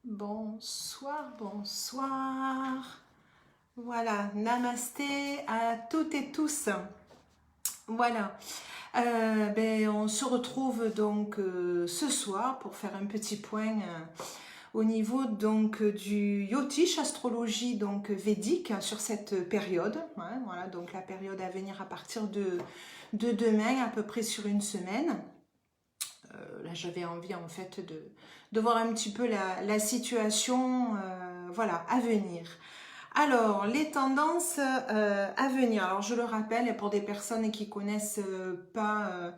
Bonsoir, bonsoir. Voilà, namasté à toutes et tous. Voilà, on se retrouve donc ce soir pour faire un petit point au niveau donc du Yotish, astrologie donc védique sur cette période. Hein, voilà, donc la période à venir à partir de demain, à peu près sur une semaine. Là, j'avais envie en fait de voir un petit peu la situation voilà, à venir. Alors, les tendances à venir. Alors, je le rappelle, et pour des personnes qui connaissent pas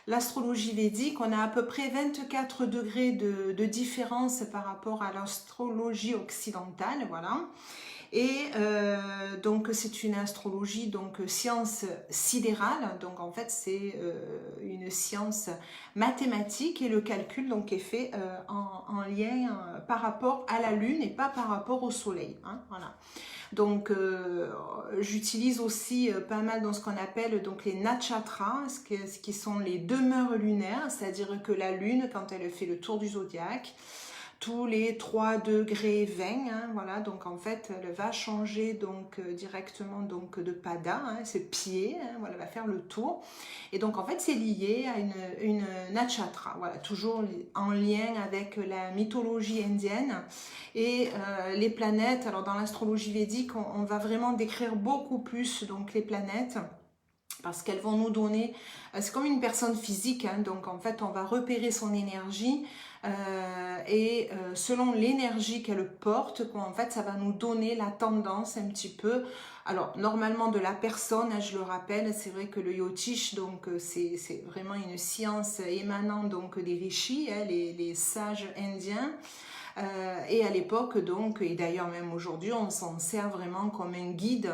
l'astrologie védique, on a à peu près 24 degrés de différence par rapport à l'astrologie occidentale, voilà. Et donc c'est une astrologie, donc science sidérale, donc en fait c'est une science mathématique et le calcul donc est fait en lien par rapport à la lune et pas par rapport au soleil, hein, voilà. Donc j'utilise aussi pas mal dans ce qu'on appelle donc les nakshatras, ce qui sont les demeures lunaires, c'est-à-dire que la lune quand elle fait le tour du zodiaque, tous les 3 degrés 20, hein, voilà, donc en fait elle va changer donc directement donc de pada, hein, ses pieds, hein, voilà, elle va faire le tour, et donc en fait c'est lié à une nakshatra, voilà, toujours en lien avec la mythologie indienne et les planètes. Alors dans l'astrologie védique on va vraiment décrire beaucoup plus donc les planètes, parce qu'elles vont nous donner, c'est comme une personne physique, hein, donc en fait on va repérer son énergie et selon l'énergie qu'elle porte, quoi, en fait ça va nous donner la tendance un petit peu, alors normalement de la personne, hein, je le rappelle, c'est vrai que le Yotish, donc c'est vraiment une science émanant donc des rishis, hein, les sages indiens. Et à l'époque donc, et d'ailleurs même aujourd'hui, on s'en sert vraiment comme un guide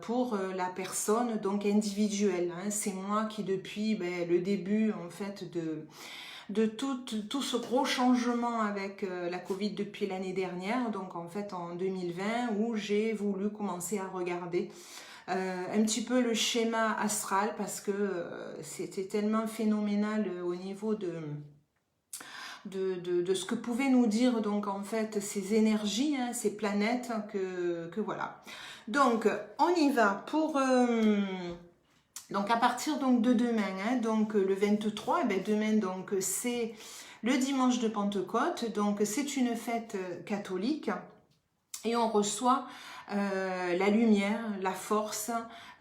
pour la personne donc individuelle, hein. C'est moi qui depuis le début en fait de tout ce gros changement avec la Covid depuis l'année dernière, donc en fait en 2020, où j'ai voulu commencer à regarder un petit peu le schéma astral, parce que c'était tellement phénoménal au niveau de ce que pouvaient nous dire donc en fait ces énergies, hein, ces planètes, que voilà. Donc on y va pour donc à partir donc de demain, hein, donc le 23, et bien demain donc c'est le dimanche de Pentecôte, donc c'est une fête catholique et on reçoit la lumière, la force,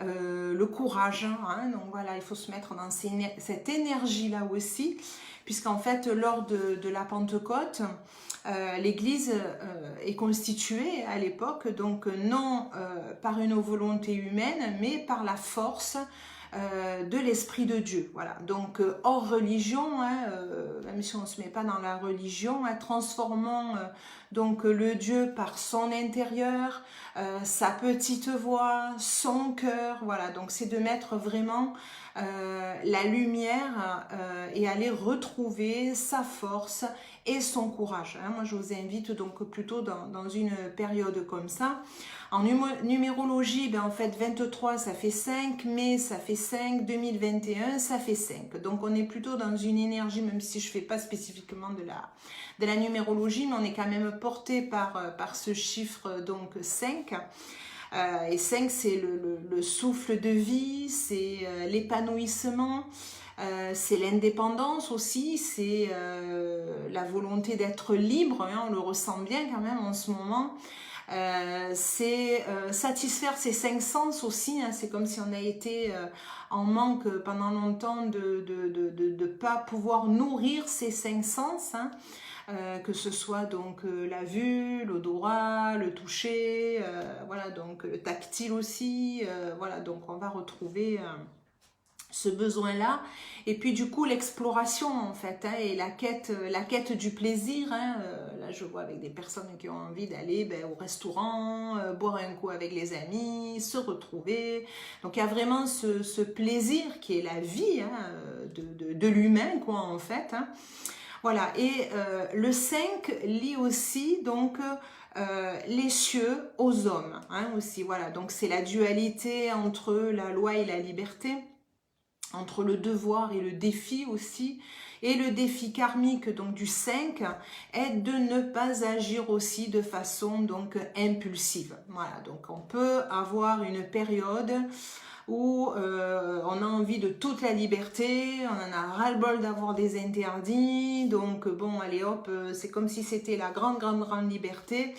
le courage, hein. Donc voilà, il faut se mettre dans cette énergie-là aussi, puisqu'en fait, lors de la Pentecôte, l'Église est constituée à l'époque, donc non par une volonté humaine, mais par la force de l'Esprit de Dieu. Voilà. Donc hors religion, hein, même si on ne se met pas dans la religion, hein, transformons donc le Dieu par son intérieur, sa petite voix, son cœur. Voilà. Donc c'est de mettre vraiment la lumière et aller retrouver sa force et son courage, hein. Moi je vous invite donc plutôt dans une période comme ça. En numérologie, en fait 23 ça fait 5, mai ça fait 5, 2021 ça fait 5. Donc on est plutôt dans une énergie, même si je ne fais pas spécifiquement de la numérologie, mais on est quand même porté par ce chiffre donc 5. Et 5 c'est le souffle de vie, c'est l'épanouissement, c'est l'indépendance aussi, c'est la volonté d'être libre, hein, on le ressent bien quand même en ce moment. C'est satisfaire ses 5 sens aussi, hein. C'est comme si on a été en manque pendant longtemps de pas pouvoir nourrir ces 5 sens, hein. Que ce soit donc la vue, l'odorat, le toucher, voilà, donc le tactile aussi, voilà, donc on va retrouver ce besoin-là, et puis du coup l'exploration en fait, hein, et la quête du plaisir, hein. Là je vois avec des personnes qui ont envie d'aller au restaurant, boire un coup avec les amis, se retrouver, donc il y a vraiment ce plaisir qui est la vie, hein, de l'humain quoi en fait, hein. Voilà, et le 5 lie aussi donc les cieux aux hommes, hein, aussi, voilà, donc c'est la dualité entre la loi et la liberté, entre le devoir et le défi aussi, Et le défi karmique donc du 5 est de ne pas agir aussi de façon donc impulsive. Voilà, donc on peut avoir une période où on a envie de toute la liberté, on en a ras-le-bol d'avoir des interdits, donc bon allez hop, c'est comme si c'était la grande liberté.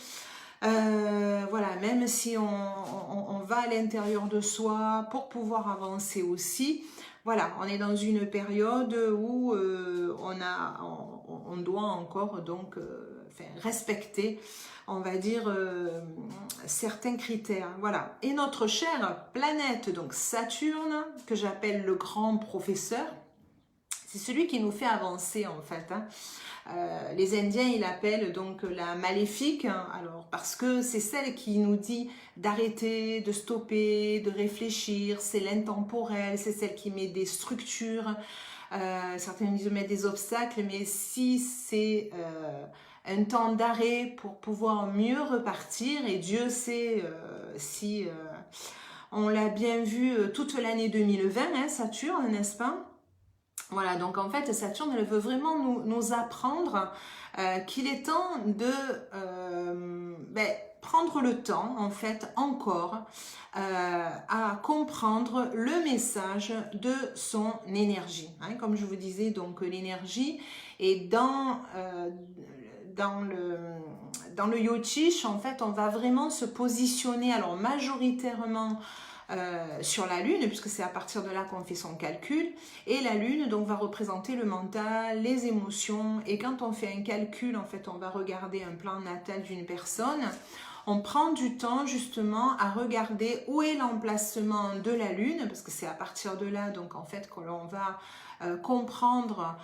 Voilà, même si on va à l'intérieur de soi pour pouvoir avancer aussi, voilà, on est dans une période où on doit encore donc enfin, respecter, on va dire, certains critères. Voilà. Et notre chère planète, donc Saturne, que j'appelle le grand professeur, c'est celui qui nous fait avancer en fait. Hein. Les Indiens, ils l'appellent donc la maléfique, hein, alors parce que c'est celle qui nous dit d'arrêter, de stopper, de réfléchir, c'est l'intemporel, c'est celle qui met des structures, certains disent de mettre des obstacles, mais si c'est un temps d'arrêt pour pouvoir mieux repartir, et Dieu sait si on l'a bien vu toute l'année 2020, hein, Saturne, n'est-ce pas? Voilà, donc en fait, Saturne, elle veut vraiment nous apprendre qu'il est temps de prendre le temps, en fait, encore, à comprendre le message de son énergie. Hein. Comme je vous disais, donc l'énergie est dans le Yotish, en fait, on va vraiment se positionner, alors majoritairement, sur la Lune, puisque c'est à partir de là qu'on fait son calcul, et la Lune donc va représenter le mental, les émotions, et quand on fait un calcul, en fait, on va regarder un plan natal d'une personne, on prend du temps justement à regarder où est l'emplacement de la Lune, parce que c'est à partir de là, donc en fait, que l'on va comprendre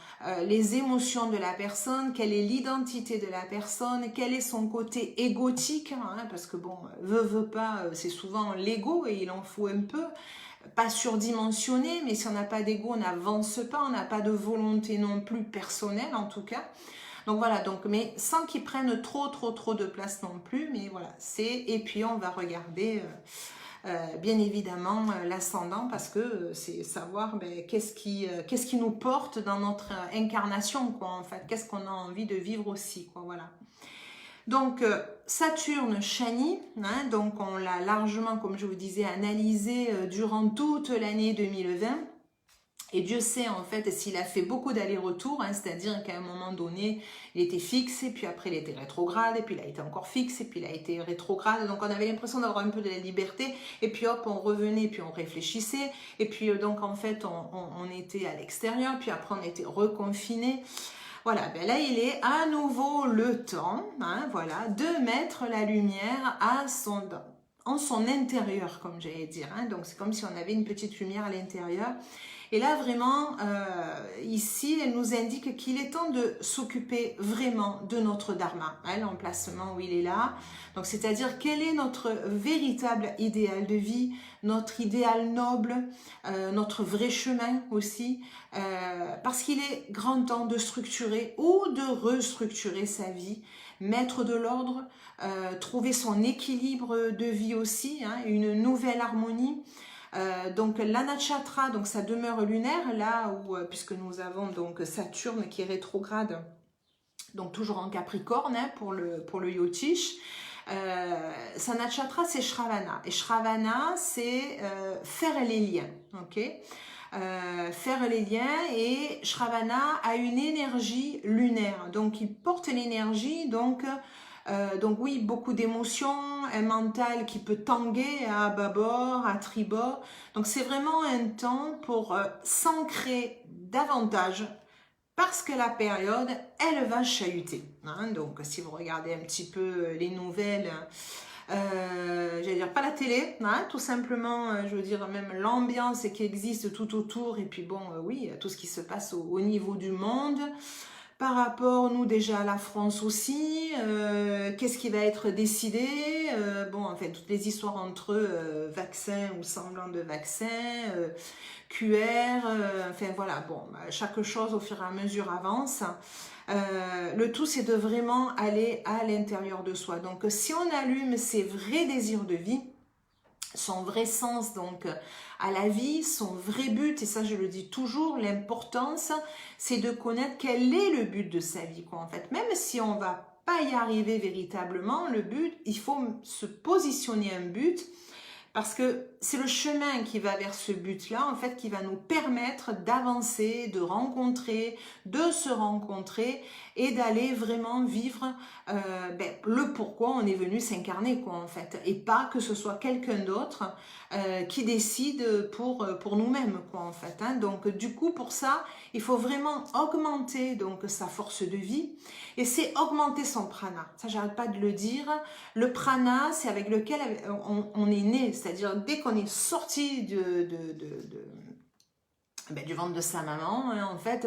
les émotions de la personne, quelle est l'identité de la personne, quel est son côté égotique, hein, parce que bon, veut pas, c'est souvent l'ego et il en faut un peu, pas surdimensionné, mais si on n'a pas d'ego, on n'avance pas, on n'a pas de volonté non plus personnelle en tout cas. Donc voilà, donc, mais sans qu'ils prennent trop de place non plus, mais voilà, et puis on va regarder bien évidemment l'ascendant, parce que c'est savoir qu'est-ce qui nous porte dans notre incarnation, quoi, en fait, qu'est-ce qu'on a envie de vivre aussi, quoi, voilà. Donc Saturne, Shani, hein, donc on l'a largement, comme je vous disais, analysé durant toute l'année 2020. Et Dieu sait en fait s'il a fait beaucoup d'allers-retours, hein, c'est-à-dire qu'à un moment donné, il était fixe, et puis après il était rétrograde, et puis il a été encore fixe, et puis il a été rétrograde. Donc on avait l'impression d'avoir un peu de la liberté, et puis hop, on revenait, puis on réfléchissait, et puis donc en fait on était à l'extérieur, puis après on était reconfiné. Voilà, ben là il est à nouveau le temps, hein, voilà, de mettre la lumière en son intérieur, comme j'allais dire. Hein. Donc c'est comme si on avait une petite lumière à l'intérieur. Et là, vraiment, ici, elle nous indique qu'il est temps de s'occuper vraiment de notre dharma, hein, l'emplacement où il est là. Donc, c'est-à-dire, quel est notre véritable idéal de vie, notre idéal noble, notre vrai chemin aussi, parce qu'il est grand temps de structurer ou de restructurer sa vie, mettre de l'ordre, trouver son équilibre de vie aussi, hein, une nouvelle harmonie. Donc l'anachatra, donc sa demeure lunaire, là où, puisque nous avons donc Saturne qui est rétrograde, donc toujours en Capricorne, hein, pour le Yotish, sa nakshatra c'est Shravana, et Shravana c'est faire les liens, ok, faire les liens, et Shravana a une énergie lunaire, donc il porte l'énergie, donc oui, beaucoup d'émotions, un mental qui peut tanguer à bâbord, à tribord. Donc c'est vraiment un temps pour s'ancrer davantage, parce que la période, elle va chahuter. Hein. Donc si vous regardez un petit peu les nouvelles, j'allais dire pas la télé, hein, tout simplement, je veux dire même l'ambiance qui existe tout autour, et puis bon, oui, tout ce qui se passe au niveau du monde. Par rapport, nous, déjà à la France aussi, qu'est-ce qui va être décidé, bon, enfin, toutes les histoires entre vaccins ou semblants de vaccins, QR, enfin, voilà, bon, chaque chose au fur et à mesure avance. Le tout, c'est de vraiment aller à l'intérieur de soi. Donc, si on allume ses vrais désirs de vie, son vrai sens donc à la vie, son vrai but, et ça je le dis toujours, l'importance c'est de connaître quel est le but de sa vie quoi en fait. Même si on va pas y arriver véritablement, le but, il faut se positionner un but parce que c'est le chemin qui va vers ce but-là, en fait, qui va nous permettre d'avancer, de rencontrer, de se rencontrer et d'aller vraiment vivre le pourquoi on est venu s'incarner, quoi, en fait. Et pas que ce soit quelqu'un d'autre qui décide pour nous-mêmes, quoi, en fait. Hein. Donc, du coup, pour ça, il faut vraiment augmenter donc sa force de vie et c'est augmenter son prana. Ça, j'arrête pas de le dire. Le prana, c'est avec lequel on est né, c'est-à-dire dès qu'on est sorti du ventre de sa maman, hein, en fait,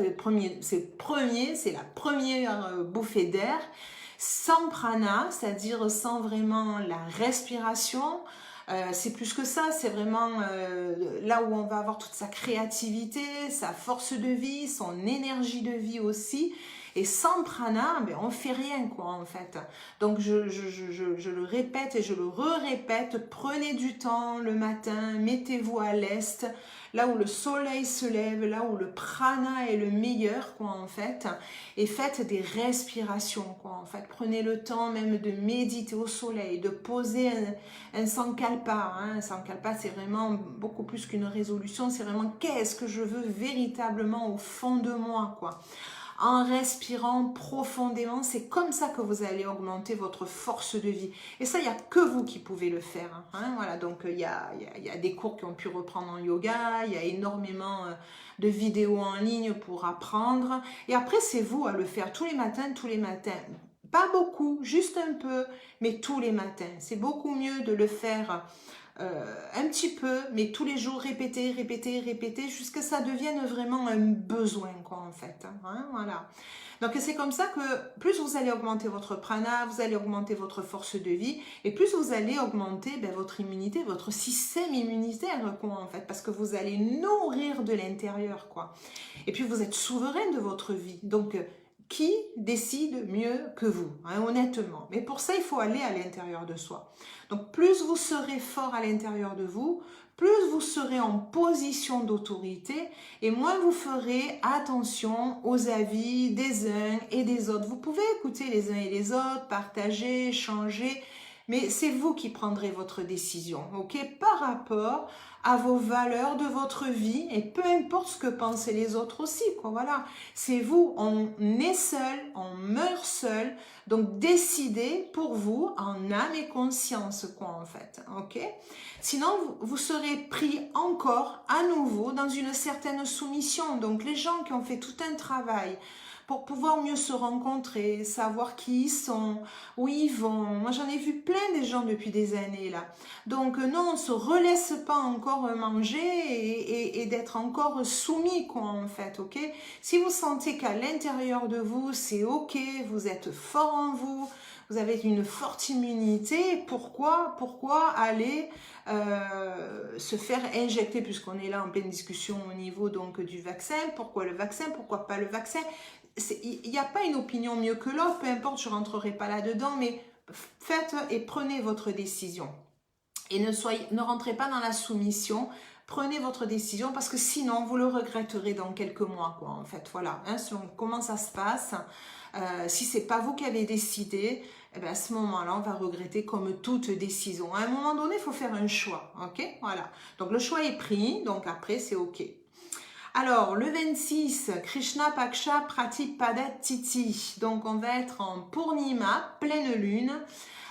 c'est la première bouffée d'air, sans prana, c'est-à-dire sans vraiment la respiration. C'est plus que ça, c'est vraiment là où on va avoir toute sa créativité, sa force de vie, son énergie de vie aussi. Et sans prana, ben, on fait rien quoi en fait. Donc je le répète et je le re-répète, prenez du temps le matin, mettez-vous à l'est, là où le soleil se lève, là où le prana est le meilleur quoi en fait, et faites des respirations quoi en fait. Prenez le temps même de méditer au soleil, de poser un sankalpa. Hein. Un sankalpa c'est vraiment beaucoup plus qu'une résolution, c'est vraiment qu'est-ce que je veux véritablement au fond de moi quoi. En respirant profondément, c'est comme ça que vous allez augmenter votre force de vie. Et ça, il n'y a que vous qui pouvez le faire. Hein. Voilà, donc il y a des cours qui ont pu reprendre en yoga, il y a énormément de vidéos en ligne pour apprendre. Et après, c'est vous à le faire tous les matins, tous les matins. Pas beaucoup, juste un peu, mais tous les matins. C'est beaucoup mieux de le faire un petit peu, mais tous les jours répéter, répéter, répéter, jusqu'à ce que ça devienne vraiment un besoin, quoi, en fait. Hein, voilà. Donc, c'est comme ça que plus vous allez augmenter votre prana, vous allez augmenter votre force de vie, et plus vous allez augmenter votre immunité, votre système immunitaire, quoi, en fait, parce que vous allez nourrir de l'intérieur, quoi. Et puis, vous êtes souverain de votre vie. Donc, qui décide mieux que vous, hein, honnêtement. Mais pour ça, il faut aller à l'intérieur de soi. Donc, plus vous serez fort à l'intérieur de vous, plus vous serez en position d'autorité et moins vous ferez attention aux avis des uns et des autres. Vous pouvez écouter les uns et les autres, partager, échanger, mais c'est vous qui prendrez votre décision, ok, par rapport à vos valeurs de votre vie et peu importe ce que pensent les autres aussi, quoi, voilà. C'est vous, on est seul, on meurt seul, donc décidez pour vous en âme et conscience, quoi, en fait, ok. Sinon, vous serez pris encore à nouveau dans une certaine soumission. Donc, les gens qui ont fait tout un travail pour pouvoir mieux se rencontrer, savoir qui ils sont, où ils vont. Moi, j'en ai vu plein des gens depuis des années, là. Donc, non, on ne se relaisse pas encore manger et d'être encore soumis, quoi, en fait, ok? Si vous sentez qu'à l'intérieur de vous, c'est ok, vous êtes fort en vous, vous avez une forte immunité, pourquoi aller se faire injecter, puisqu'on est là en pleine discussion au niveau donc du vaccin, pourquoi le vaccin, pourquoi pas le vaccin? Il n'y a pas une opinion mieux que l'autre, peu importe, je ne rentrerai pas là-dedans, mais faites et prenez votre décision. Et ne rentrez pas dans la soumission, prenez votre décision parce que sinon vous le regretterez dans quelques mois, quoi, en fait, voilà, hein, comment ça se passe. Si c'est pas vous qui avez décidé, eh bien à ce moment-là, on va regretter comme toute décision. À un moment donné, il faut faire un choix, ok? Voilà. Donc le choix est pris, donc après c'est ok. Alors, le 26, Krishna Paksha Pratipada Titi. Donc, on va être en Purnima, pleine lune,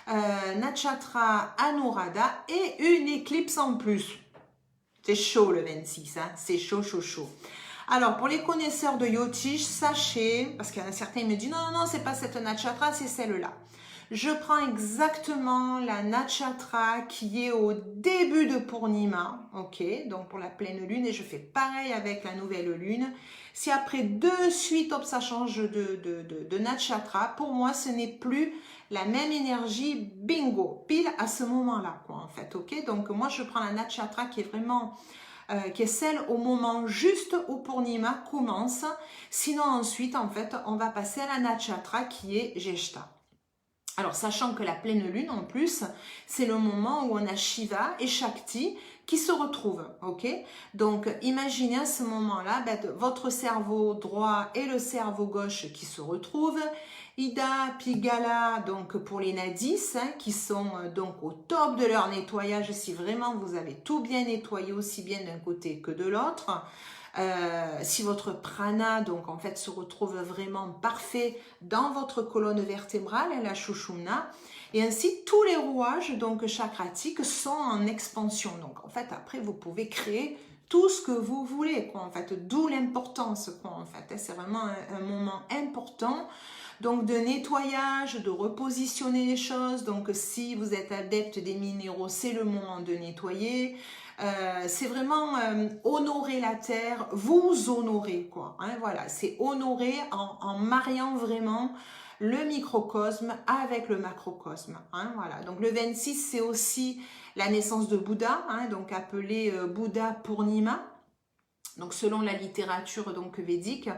Nakshatra Anuradha et une éclipse en plus. C'est chaud le 26, hein? C'est chaud, chaud, chaud. Alors, pour les connaisseurs de Jyotish, sachez, parce qu'il y en a certains qui me disent non, non, non, c'est pas cette nakshatra, c'est celle-là. Je prends exactement la nakshatra qui est au début de Purnima, ok, donc pour la pleine lune, et je fais pareil avec la nouvelle lune. Si après de suite, hop, ça change de nakshatra, pour moi, ce n'est plus la même énergie, bingo, pile à ce moment-là, quoi, en fait, ok. Donc, moi, je prends la nakshatra qui est vraiment... qui est celle au moment juste où Purnima commence. Sinon, ensuite, en fait, on va passer à la nakshatra qui est Jeshta. Alors, sachant que la pleine lune, en plus, c'est le moment où on a Shiva et Shakti qui se retrouvent, ok? Donc, imaginez à ce moment-là, votre cerveau droit et le cerveau gauche qui se retrouvent, Ida, Pingala, donc pour les nadis, qui sont donc au top de leur nettoyage, si vraiment vous avez tout bien nettoyé, aussi bien d'un côté que de l'autre. Si votre prana donc en fait se retrouve vraiment parfait dans votre colonne vertébrale, la Shushumna, et ainsi tous les rouages donc chakratiques sont en expansion. Donc en fait après vous pouvez créer tout ce que vous voulez, quoi, en fait, d'où l'importance, quoi, en fait. C'est vraiment un moment important, donc de nettoyage, de repositionner les choses. Donc si vous êtes adepte des minéraux, c'est le moment de nettoyer. C'est vraiment honorer la terre, vous honorer, quoi. Hein, voilà, c'est honorer en mariant vraiment le microcosme avec le macrocosme. Hein, voilà. Donc le 26, c'est aussi la naissance de Bouddha, hein, donc appelé Bouddha Purnima. Donc selon la littérature donc védique,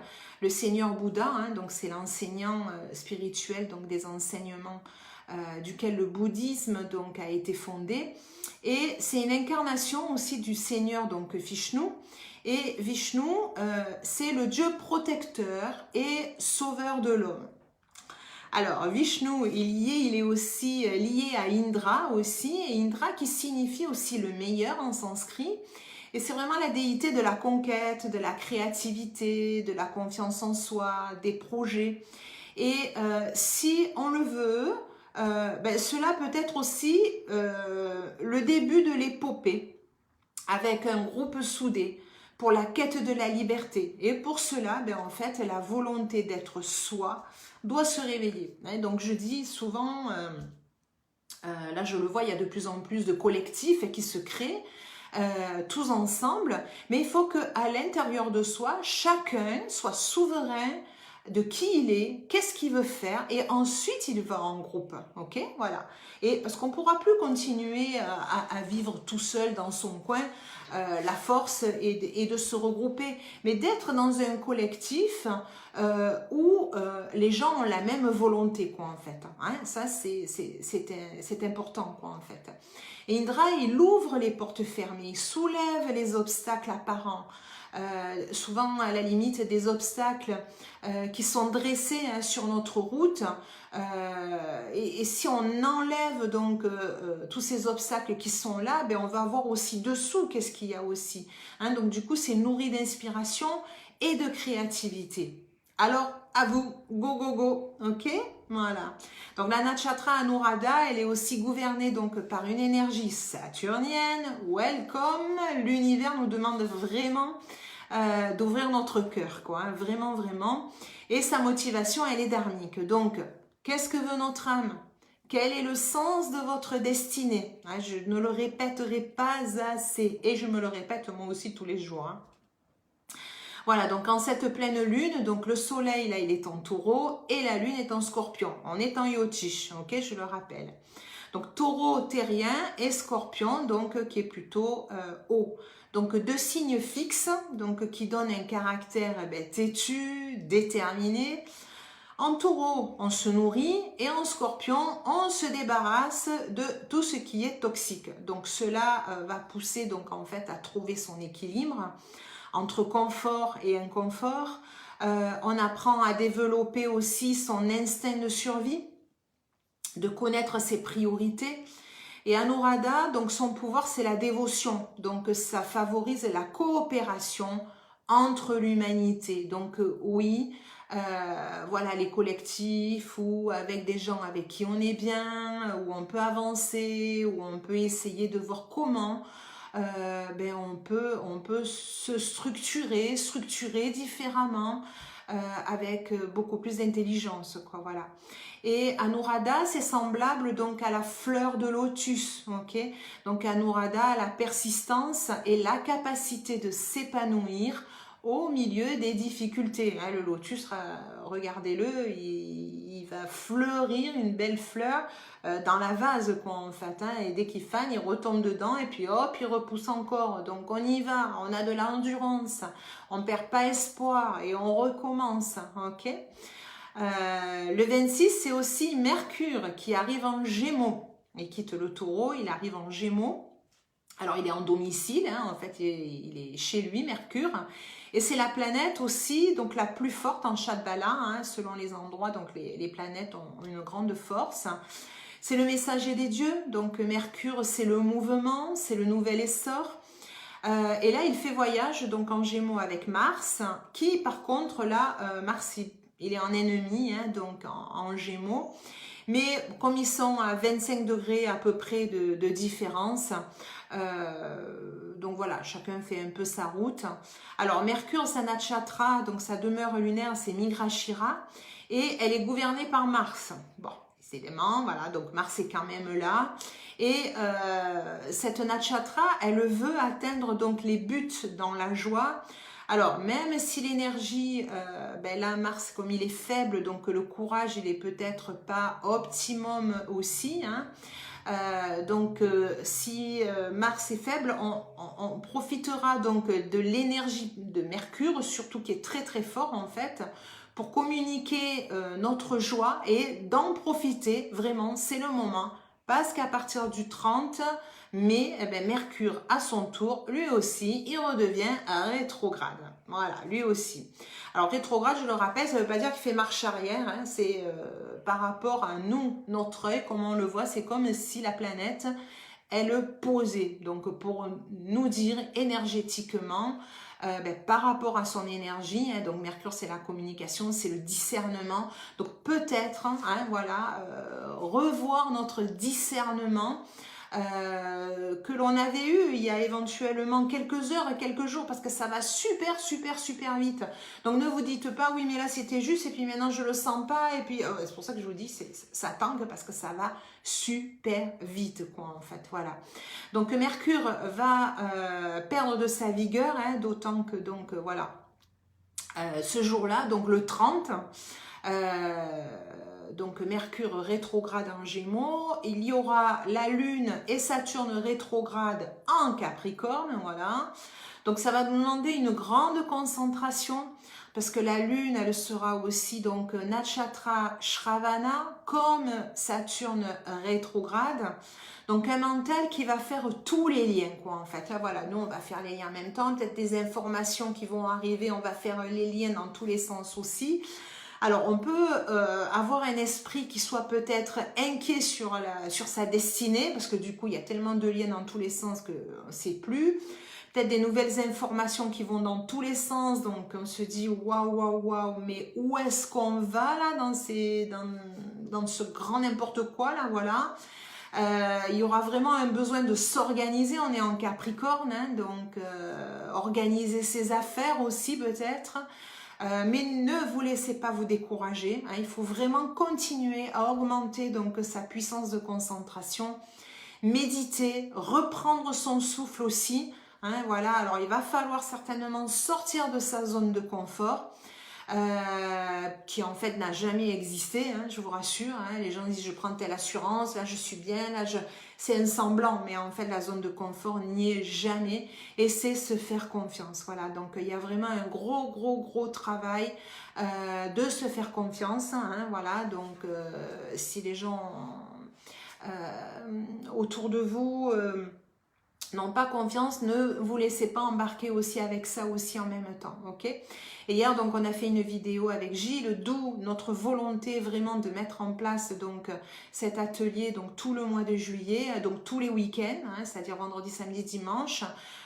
le Seigneur Bouddha, hein, donc c'est l'enseignant spirituel donc des enseignements duquel le bouddhisme donc a été fondé, et c'est une incarnation aussi du Seigneur donc Vishnu. Et Vishnu, c'est le Dieu protecteur et sauveur de l'homme. Alors Vishnu, il est aussi lié à Indra aussi, et Indra qui signifie aussi le meilleur en sanskrit. Et c'est vraiment la déité de la conquête, de la créativité, de la confiance en soi, des projets. Et si on le veut, cela peut être aussi le début de l'épopée, avec un groupe soudé pour la quête de la liberté. Et pour cela, en fait, la volonté d'être soi doit se réveiller. Donc je dis souvent, là je le vois, il y a de plus en plus de collectifs qui se créent, tous ensemble, mais il faut qu'à l'intérieur de soi, chacun soit souverain de qui il est, qu'est-ce qu'il veut faire, et ensuite il va en groupe, ok, voilà. Et parce qu'on ne pourra plus continuer à vivre tout seul dans son coin, la force est de se regrouper, mais d'être dans un collectif où les gens ont la même volonté, quoi, en fait. Hein, ça, c'est important, quoi, en fait. Et Indra, il ouvre les portes fermées, il soulève les obstacles apparents. Souvent à la limite des obstacles qui sont dressés hein, sur notre route, et si on enlève donc tous ces obstacles qui sont là, on va voir aussi dessous qu'est-ce qu'il y a aussi, hein, donc du coup c'est nourri d'inspiration et de créativité. Alors à vous, go go go, ok, voilà. Donc la nakshatra Anuradha, elle est aussi gouvernée donc par une énergie saturnienne. Welcome, l'univers nous demande vraiment d'ouvrir notre cœur, quoi, hein, vraiment, vraiment. Et sa motivation, elle est dharmique. Donc, qu'est-ce que veut notre âme? Quel est le sens de votre destinée? Hein, je ne le répéterai pas assez, et je me le répète moi aussi tous les jours. Hein. Voilà, donc en cette pleine lune, donc le soleil, là, il est en taureau, et la lune est en scorpion. On est en yotish, ok, je le rappelle. Donc taureau terrien et scorpion, donc qui est plutôt haut. Donc deux signes fixes, donc qui donnent un caractère têtu, déterminé. En taureau, on se nourrit, et en scorpion, on se débarrasse de tout ce qui est toxique. Donc cela va pousser donc en fait à trouver son équilibre entre confort et inconfort. On apprend à développer aussi son instinct de survie, de connaître ses priorités. Et Anuradha, donc son pouvoir, c'est la dévotion. Donc ça favorise la coopération entre l'humanité. Donc oui, voilà, les collectifs ou avec des gens avec qui on est bien, où on peut avancer, où on peut essayer de voir comment on peut se structurer différemment, avec beaucoup plus d'intelligence, quoi, voilà. Et Anuradha, c'est semblable donc à la fleur de lotus, ok. Donc Anuradha a la persistance et la capacité de s'épanouir au milieu des difficultés. Le lotus, regardez-le, il va fleurir une belle fleur dans la vase, quoi, en fait. Hein, et dès qu'il fane, il retombe dedans et puis hop, il repousse encore. Donc on y va, on a de l'endurance, on ne perd pas espoir et on recommence, ok. Le 26, c'est aussi Mercure qui arrive en Gémeaux. Il quitte le Taureau, il arrive en Gémeaux. Alors, il est en domicile, hein, en fait, il est chez lui, Mercure. Et c'est la planète aussi, donc la plus forte en Shadbala, hein, selon les endroits. Donc, les planètes ont une grande force. C'est le messager des dieux. Donc, Mercure, c'est le mouvement, c'est le nouvel essor. Et là, il fait voyage donc en Gémeaux avec Mars, qui, par contre, là, Mars, il est en ennemi, hein, donc en Gémeaux. Mais comme ils sont à 25 degrés à peu près de différence, donc voilà, chacun fait un peu sa route. Alors Mercure, sa nakshatra, donc sa demeure lunaire, c'est Migrashira, et elle est gouvernée par Mars. Bon, décidément, voilà, donc Mars est quand même là. Et cette nakshatra, elle veut atteindre donc les buts dans la joie. Alors, même si l'énergie, là, Mars, comme il est faible, donc le courage, il est peut-être pas optimum aussi, hein. Si Mars est faible, on profitera donc de l'énergie de Mercure, surtout qui est très très fort en fait, pour communiquer notre joie et d'en profiter, vraiment, c'est le moment. Parce qu'à partir du 30 mai, Mercure, à son tour, lui aussi, il redevient rétrograde. Voilà, lui aussi. Alors, rétrograde, je le rappelle, ça ne veut pas dire qu'il fait marche arrière. Hein, c'est par rapport à nous, notre œil, comment on le voit, c'est comme si la planète, elle posait. Donc, pour nous dire énergétiquement, par rapport à son énergie, hein, donc Mercure c'est la communication, c'est le discernement, donc peut-être, hein, voilà, revoir notre discernement que l'on avait eu il y a éventuellement quelques heures et quelques jours, parce que ça va super super super vite. Donc ne vous dites pas oui mais là c'était juste et puis maintenant je le sens pas, et puis c'est pour ça que je vous dis ça tangue, parce que ça va super vite quoi en fait, voilà. Donc Mercure va perdre de sa vigueur, hein, d'autant que donc voilà, ce jour-là, donc le 30, donc Mercure rétrograde en Gémeaux, il y aura la Lune et Saturne rétrograde en Capricorne, voilà. Donc ça va nous demander une grande concentration, parce que la Lune, elle sera aussi donc Nakshatra Shravana, comme Saturne rétrograde. Donc un mental qui va faire tous les liens, quoi, en fait. Là, voilà, nous, on va faire les liens en même temps, peut-être des informations qui vont arriver, on va faire les liens dans tous les sens aussi. Alors, on peut avoir un esprit qui soit peut-être inquiet sur sa destinée, parce que du coup, il y a tellement de liens dans tous les sens qu'on ne sait plus. Peut-être des nouvelles informations qui vont dans tous les sens, donc on se dit waouh, waouh, waouh, mais où est-ce qu'on va là dans ce grand n'importe quoi là, voilà. Il y aura vraiment un besoin de s'organiser, on est en Capricorne, hein, donc organiser ses affaires aussi peut-être. Mais ne vous laissez pas vous décourager, hein, il faut vraiment continuer à augmenter donc sa puissance de concentration, méditer, reprendre son souffle aussi, hein, voilà. Alors il va falloir certainement sortir de sa zone de confort, qui en fait n'a jamais existé, hein, je vous rassure, hein. Les gens disent je prends telle assurance, là je suis bien, là c'est un semblant, mais en fait la zone de confort n'y est jamais, et c'est se faire confiance, voilà. Donc il y a vraiment un gros travail de se faire confiance, hein, voilà. Donc si les gens autour de vous n'ont pas confiance, ne vous laissez pas embarquer aussi avec ça aussi en même temps, ok? Et hier, donc, on a fait une vidéo avec Gilles, d'où notre volonté vraiment de mettre en place donc cet atelier donc tout le mois de juillet, donc tous les week-ends, hein, c'est-à-dire vendredi, samedi, dimanche.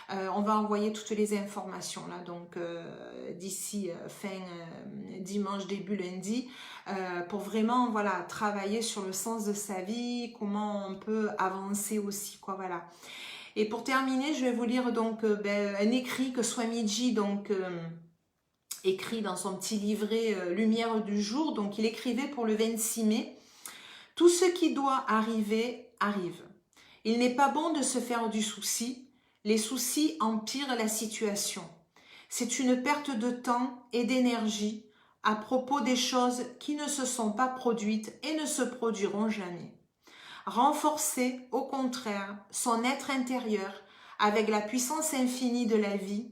On va envoyer toutes les informations là, donc d'ici fin dimanche, début lundi, pour vraiment voilà travailler sur le sens de sa vie, comment on peut avancer aussi, quoi, voilà. Et pour terminer, je vais vous lire donc un écrit que Swamiji donc écrit dans son petit livret Lumière du jour. Donc il écrivait pour le 26 mai. Tout ce qui doit arriver, arrive. Il n'est pas bon de se faire du souci. Les soucis empirent la situation. C'est une perte de temps et d'énergie à propos des choses qui ne se sont pas produites et ne se produiront jamais. Renforcer, au contraire, son être intérieur avec la puissance infinie de la vie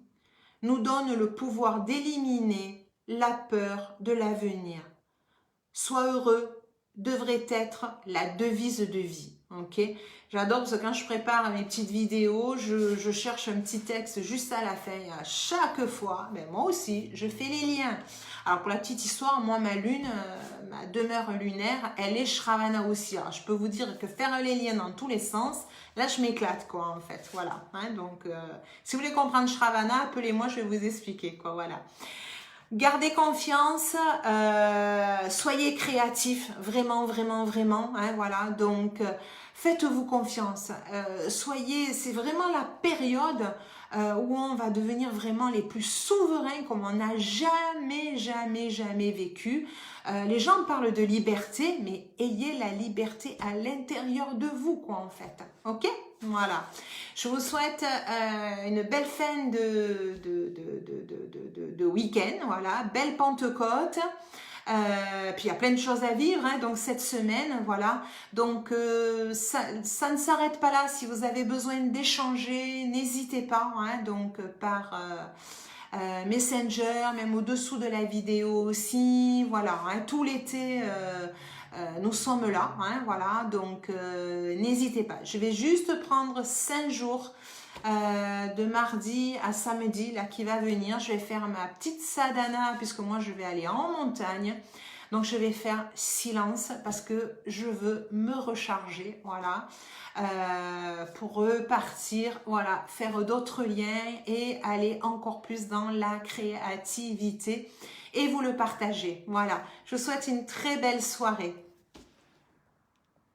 nous donne le pouvoir d'éliminer la peur de l'avenir. sois heureux devrait être la devise de vie. Ok, j'adore parce que quand je prépare mes petites vidéos, je cherche un petit texte juste à la fin. À chaque fois, ben moi aussi, je fais les liens. Alors pour la petite histoire, moi ma lune, ma demeure lunaire, elle est Shravana aussi. Alors je peux vous dire que faire les liens dans tous les sens, là je m'éclate quoi en fait. Voilà. Hein, donc si vous voulez comprendre Shravana, appelez-moi, je vais vous expliquer quoi. Voilà. Gardez confiance, soyez créatifs, vraiment, vraiment, vraiment. Hein, voilà, donc faites-vous confiance. C'est vraiment la période où on va devenir vraiment les plus souverains comme on n'a jamais, jamais, jamais vécu. Les gens parlent de liberté, mais ayez la liberté à l'intérieur de vous, quoi, en fait. Ok? Voilà. Je vous souhaite une belle fin de week-end, voilà, belle Pentecôte. Puis il y a plein de choses à vivre, hein, donc cette semaine, voilà. Donc ça ne s'arrête pas là. Si vous avez besoin d'échanger, n'hésitez pas, hein, donc par Messenger, même au-dessous de la vidéo aussi, voilà. Hein, tout l'été. Nous sommes là, hein, voilà, donc n'hésitez pas. Je vais juste prendre 5 jours de mardi à samedi, là, qui va venir. Je vais faire ma petite sadhana, puisque moi, je vais aller en montagne. Donc, je vais faire silence parce que je veux me recharger, voilà, pour repartir, voilà, faire d'autres liens et aller encore plus dans la créativité et vous le partager. Voilà, je vous souhaite une très belle soirée.